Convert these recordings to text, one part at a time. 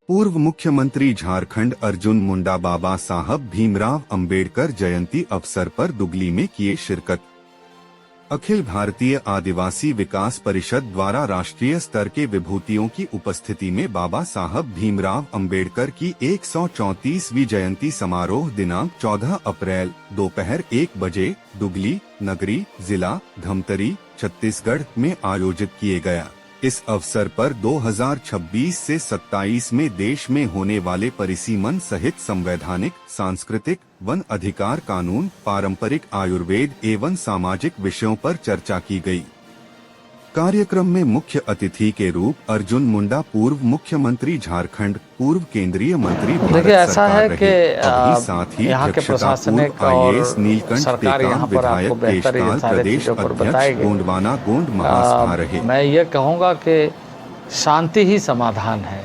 पूर्व मुख्यमंत्री झारखंड अर्जुन मुंडा बाबा साहब भीमराव अंबेडकर जयंती अवसर पर दुगली में किए शिरकत। अखिल भारतीय आदिवासी विकास परिषद द्वारा राष्ट्रीय स्तर के विभूतियों की उपस्थिति में बाबा साहब भीमराव अंबेडकर की 134वीं जयंती समारोह दिनांक 14 अप्रैल दोपहर 1 बजे दुगली नगरी जिला धमतरी छत्तीसगढ़ में आयोजित किए गया। इस अवसर पर 2026 से 27 में देश में होने वाले परिसीमन सहित संवैधानिक, सांस्कृतिक, वन अधिकार कानून, पारंपरिक आयुर्वेद एवं सामाजिक विषयों पर चर्चा की गई। कार्यक्रम में मुख्य अतिथि के रूप अर्जुन मुंडा पूर्व मुख्यमंत्री झारखंड, पूर्व केंद्रीय मंत्री भारत ऐसा है सरकार कि साथ ही यहाँ के प्रशासनिक और सरकार यहाँ पर आपको बेहतर इन सारे चीज़ों पर बताएगी। गोंडवाना गोंड महासभा रहे। मैं ये कहूँगा कि शांति ही समाधान है।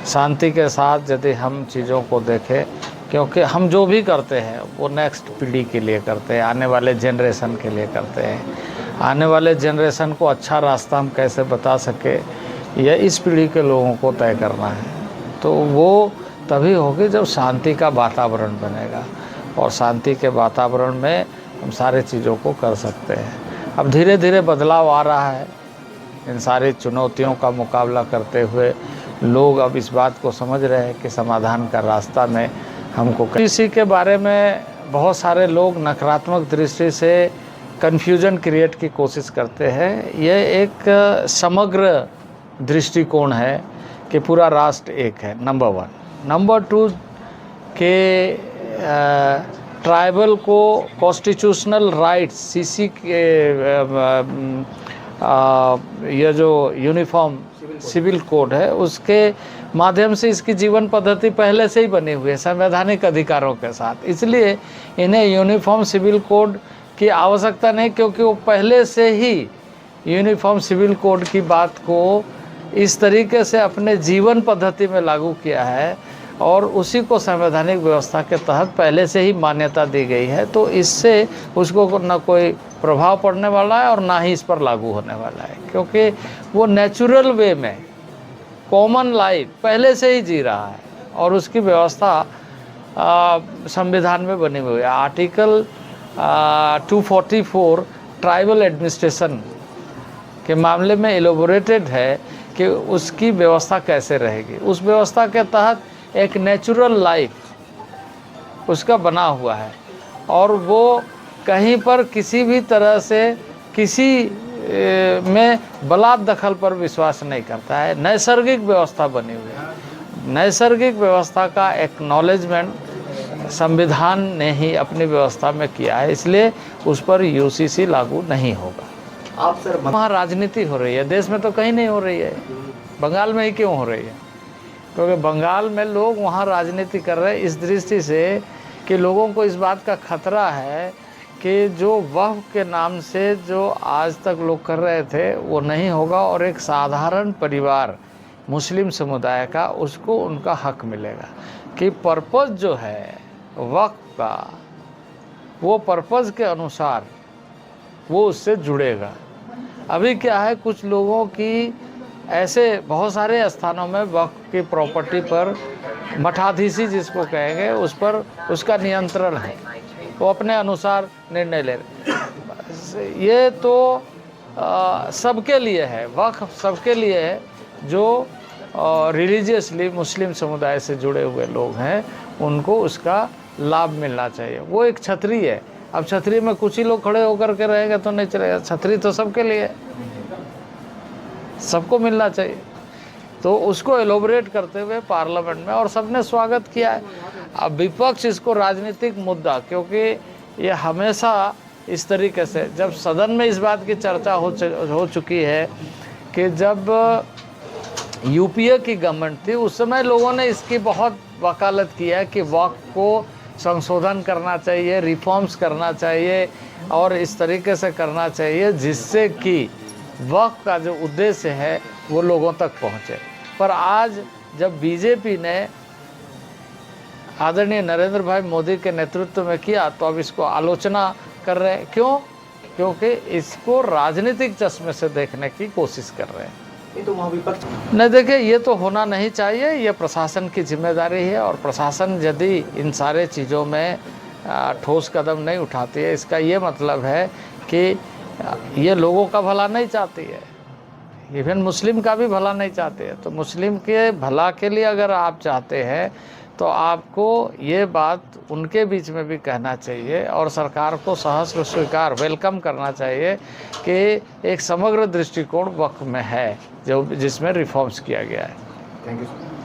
शांति के साथ यदि हम चीज़ों को देखें, क्योंकि हम जो भी करते हैं वो नेक्स्ट पीढ़ी के लिए करते हैं, आने वाले जनरेशन के लिए करते हैं। आने वाले जनरेशन को अच्छा रास्ता हम कैसे बता सके, यह इस पीढ़ी के लोगों को तय करना है। तो वो तभी होगी जब शांति का वातावरण बनेगा, और शांति के वातावरण में हम सारे चीज़ों को कर सकते हैं। अब धीरे धीरे बदलाव आ रहा है। इन सारी चुनौतियों का मुकाबला करते हुए लोग अब इस बात को समझ रहे हैं कि समाधान का रास्ता में हमको इसी के बारे में बहुत सारे लोग नकारात्मक दृष्टि से कन्फ्यूजन क्रिएट की कोशिश करते हैं। ये एक समग्र दृष्टिकोण है कि पूरा राष्ट्र एक है, नंबर 1। नंबर 2 के ट्राइबल को कॉन्स्टिट्यूशनल राइट्स सीसी के ये जो यूनिफॉर्म सिविल कोड है उसके माध्यम से इसकी जीवन पद्धति पहले से ही बनी हुई है संवैधानिक अधिकारों के साथ। इसलिए इन्हें यूनिफॉर्म सिविल कोड की आवश्यकता नहीं, क्योंकि वो पहले से ही यूनिफॉर्म सिविल कोड की बात को इस तरीके से अपने जीवन पद्धति में लागू किया है और उसी को संवैधानिक व्यवस्था के तहत पहले से ही मान्यता दी गई है। तो इससे उसको न कोई प्रभाव पड़ने वाला है और ना ही इस पर लागू होने वाला है, क्योंकि वो नेचुरल वे में कॉमन लाइफ पहले से ही जी रहा है और उसकी व्यवस्था संविधान में बनी हुई है। आर्टिकल 244 ट्राइबल एडमिनिस्ट्रेशन के मामले में एलोबोरेटेड है कि उसकी व्यवस्था कैसे रहेगी। उस व्यवस्था के तहत एक नेचुरल लाइफ उसका बना हुआ है और वो कहीं पर किसी भी तरह से किसी में बलात् दखल पर विश्वास नहीं करता है। नैसर्गिक व्यवस्था बनी हुई है। नैसर्गिक व्यवस्था का एक्नॉलेजमेंट संविधान ने ही अपनी व्यवस्था में किया है, इसलिए उस पर यूसीसी लागू नहीं होगा। आप सर वहाँ राजनीति हो रही है, देश में तो कहीं नहीं हो रही है, बंगाल में ही क्यों हो रही है? क्योंकि बंगाल में लोग वहाँ राजनीति कर रहे हैं इस दृष्टि से कि लोगों को इस बात का खतरा है कि जो वक्फ के नाम से जो आज तक लोग कर रहे थे वो नहीं होगा और एक साधारण परिवार मुस्लिम समुदाय का उसको उनका हक मिलेगा। कि पर्पज़ जो है वक्फ का, वो पर्पज़ के अनुसार वो उससे जुड़ेगा। अभी क्या है, कुछ लोगों की ऐसे बहुत सारे स्थानों में वक्फ की प्रॉपर्टी पर मठाधीशी जिसको कहेंगे उस पर उसका नियंत्रण है, वो अपने अनुसार निर्णय ले रहे। ये तो सबके लिए है, वक्फ सबके लिए है जो रिलीजियसली मुस्लिम समुदाय से जुड़े हुए लोग हैं, उनको उसका लाभ मिलना चाहिए। वो एक छतरी है। अब छतरी में कुछ ही लोग खड़े होकर के रहेंगे तो नहीं चलेगा। छतरी तो सबके लिए है, सबको मिलना चाहिए। तो उसको एलोबरेट करते हुए पार्लियामेंट में और सबने स्वागत किया है। अब विपक्ष इसको राजनीतिक मुद्दा, क्योंकि ये हमेशा इस तरीके से जब सदन में इस बात की चर्चा हो चुकी है कि जब यूपीए की गवर्नमेंट थी उस समय लोगों ने इसकी बहुत वकालत की है कि वक्फ को संशोधन करना चाहिए, रिफॉर्म्स करना चाहिए और इस तरीके से करना चाहिए जिससे कि वक्फ का जो उद्देश्य है वो लोगों तक पहुँचे। पर आज जब बीजेपी ने आदरणीय नरेंद्र भाई मोदी के नेतृत्व में किया तो अब इसको आलोचना कर रहे हैं। क्यों? क्योंकि इसको राजनीतिक चश्मे से देखने की कोशिश कर रहे हैं। ये तो वहाँ विपक्ष नहीं, देखिए ये तो होना नहीं चाहिए, ये प्रशासन की जिम्मेदारी है और प्रशासन यदि इन सारे चीज़ों में ठोस कदम नहीं उठाती है, इसका ये मतलब है कि ये लोगों का भला नहीं चाहती है, इवन मुस्लिम का भी भला नहीं चाहते हैं। तो मुस्लिम के भला के लिए अगर आप चाहते हैं तो आपको ये बात उनके बीच में भी कहना चाहिए और सरकार को सहर्ष स्वीकार वेलकम करना चाहिए कि एक समग्र दृष्टिकोण वक्फ में है जो जिसमें रिफॉर्म्स किया गया है। Thank you sir.